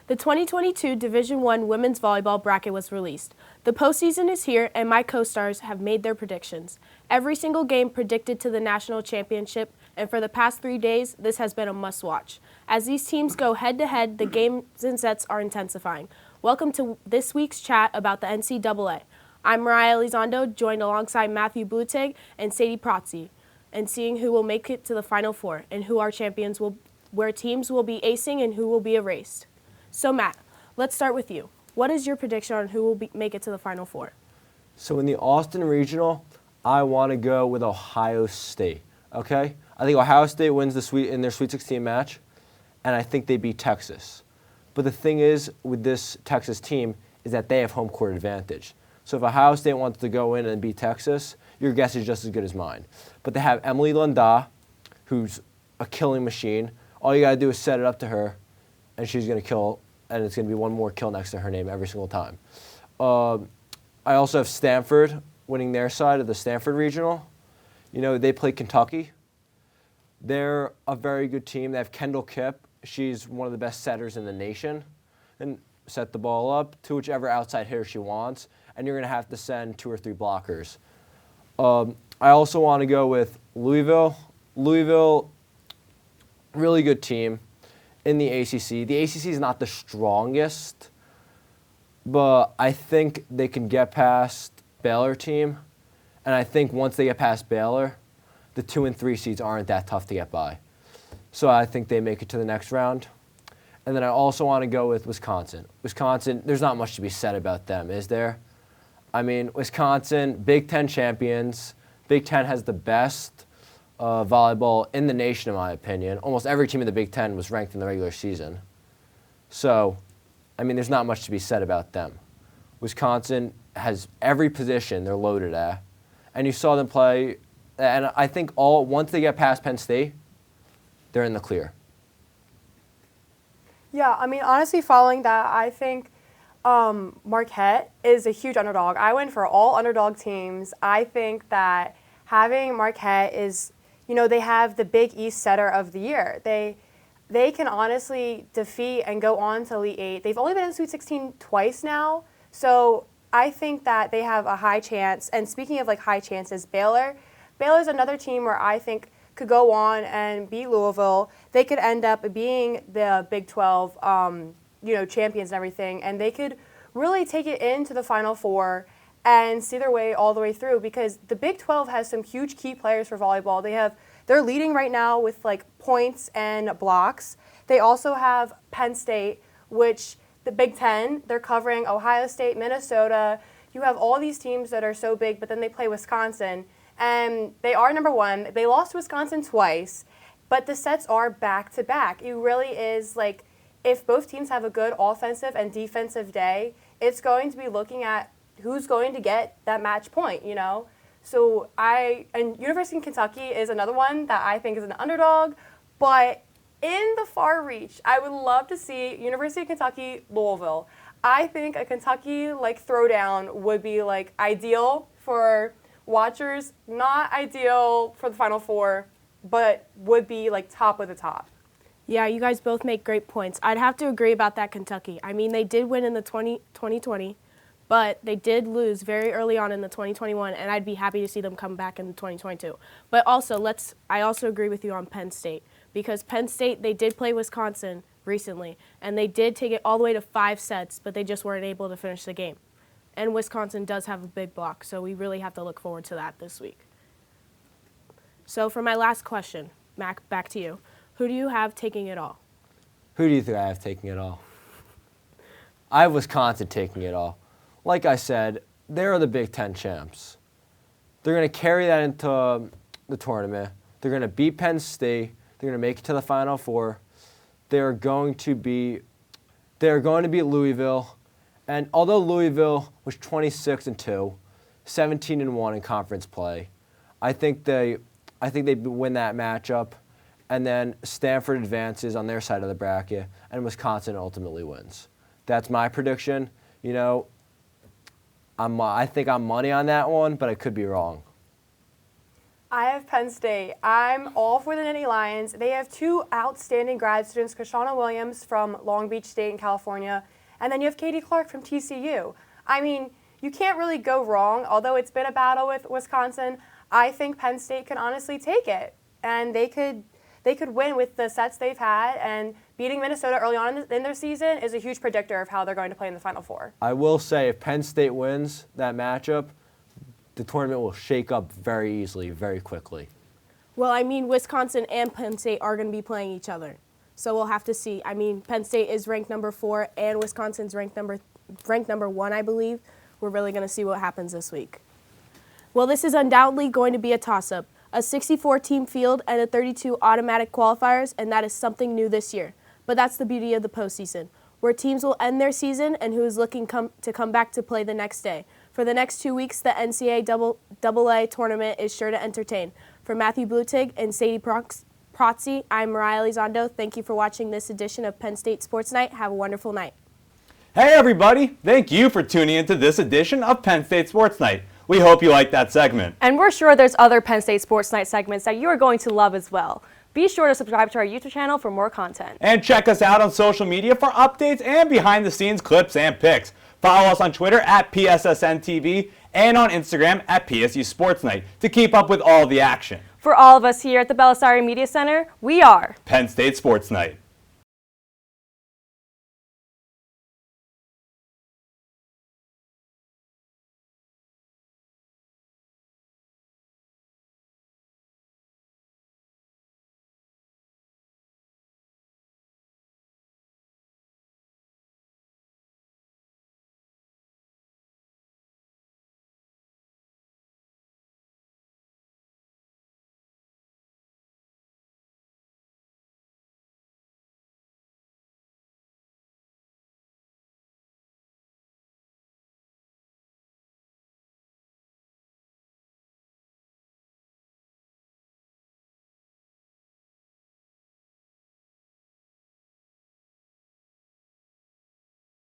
The 2022 Division I Women's Volleyball bracket was released. The postseason is here, and my co-stars have made their predictions. Every single game predicted to the national championship, and for the past 3 days, this has been a must-watch. As these teams go head-to-head, the games and sets are intensifying. Welcome to this week's chat about the NCAA. I'm Mariah Elizondo, joined alongside Matthew Blutig and Sadie Protze, and seeing who will make it to the Final Four and who our champions will, where teams will be acing and who will be erased. So Matt, let's start with you. What is your prediction on who will make it to the Final Four? So in the Austin Regional, I want to go with Ohio State, okay? I think Ohio State wins in their Sweet 16 match, and I think they beat Texas. But the thing is with this Texas team is that they have home court advantage. So if Ohio State wants to go in and beat Texas, your guess is just as good as mine. But they have Emily Lunda, who's a killing machine. All you got to do is set it up to her, and she's going to kill, and it's going to be one more kill next to her name every single time. I also have Stanford winning their side of the Stanford Regional. You know, they play Kentucky. They're a very good team. They have Kendall Kipp. She's one of the best setters in the nation. And set the ball up to whichever outside hitter she wants, and you're going to have to send 2 or 3 blockers. I also want to go with Louisville. Louisville, really good team in the ACC. The ACC is not the strongest, but I think they can get past Baylor team. And I think once they get past Baylor, the 2 and 3 seeds aren't that tough to get by. So I think they make it to the next round. And then I also want to go with Wisconsin. Wisconsin, there's not much to be said about them, is there? I mean, Wisconsin, Big Ten champions. Big Ten has the best volleyball in the nation, in my opinion. Almost every team in the Big Ten was ranked in the regular season. So, I mean, there's not much to be said about them. Wisconsin has every position they're loaded at. And you saw them play, and I think once they get past Penn State, they're in the clear. Yeah, I mean, honestly, following that, I think Marquette is a huge underdog. I went for all underdog teams. I think that having Marquette is, you know, they have the Big East setter of the year. They can honestly defeat and go on to Elite Eight. They've only been in Sweet 16 twice now, so I think that they have a high chance. And speaking of like high chances, Baylor's another team where I think could go on and beat Louisville. They could end up being the Big 12, champions and everything, and they could really take it into the Final Four and see their way all the way through, because the Big 12 has some huge key players for volleyball. They're leading right now with like points and blocks. They also have Penn State, which the Big 10, they're covering Ohio State, Minnesota. You have all these teams that are so big, but then they play Wisconsin. And they are number 1. They lost to Wisconsin twice, but the sets are back-to-back. It really is like, if both teams have a good offensive and defensive day, it's going to be looking at who's going to get that match point, you know? So and University of Kentucky is another one that I think is an underdog, but in the far reach, I would love to see University of Kentucky, Louisville. I think a Kentucky like throwdown would be like ideal for watchers, not ideal for the Final Four, but would be like top of the top. Yeah, you guys both make great points. I'd have to agree about that Kentucky. I mean, they did win in the 2020, but they did lose very early on in the 2021, and I'd be happy to see them come back in the 2022. But also, I also agree with you on Penn State, because Penn State, they did play Wisconsin recently, and they did take it all the way to 5 sets, but they just weren't able to finish the game. And Wisconsin does have a big block, so we really have to look forward to that this week. So for my last question, Mac, back to you. Who do you have taking it all? Who do you think I have taking it all? I have Wisconsin taking it all. Like I said, they're the Big Ten champs. They're going to carry that into the tournament. They're going to beat Penn State. They're going to make it to the Final Four. They're going to beat Louisville. And although Louisville was 26-2, 17-1 in conference play, I think they win that matchup, and then Stanford advances on their side of the bracket, and Wisconsin ultimately wins. That's my prediction. You know, I think I'm money on that one, but I could be wrong. I have Penn State. I'm all for the Nittany Lions. They have two outstanding grad students, Krishana Williams from Long Beach State in California, and then you have Katie Clark from TCU. I mean, you can't really go wrong. Although it's been a battle with Wisconsin, I think Penn State can honestly take it, and they could win with the sets they've had, and beating Minnesota early on in their season is a huge predictor of how they're going to play in the Final Four. I will say if Penn State wins that matchup, the tournament will shake up very easily, very quickly. Well, I mean, Wisconsin and Penn State are going to be playing each other. So we'll have to see. I mean, Penn State is ranked number 4 and Wisconsin's ranked number 1, I believe. We're really going to see what happens this week. Well, this is undoubtedly going to be a toss-up. A 64-team field and a 32 automatic qualifiers, and that is something new this year. But that's the beauty of the postseason, where teams will end their season and who is looking to come back to play the next day. For the next 2 weeks, the NCAA tournament is sure to entertain. For Matthew Blutig and Sadie Protze, I'm Mariah Elizondo. Thank you for watching this edition of Penn State Sports Night. Have a wonderful night. Hey everybody, thank you for tuning into this edition of Penn State Sports Night. We hope you liked that segment. And we're sure there's other Penn State Sports Night segments that you are going to love as well. Be sure to subscribe to our YouTube channel for more content. And check us out on social media for updates and behind-the-scenes clips and pics. Follow us on Twitter at PSSN TV and on Instagram at PSU Sports Night to keep up with all the action. For all of us here at the Belisari Media Center, we are Penn State Sports Night.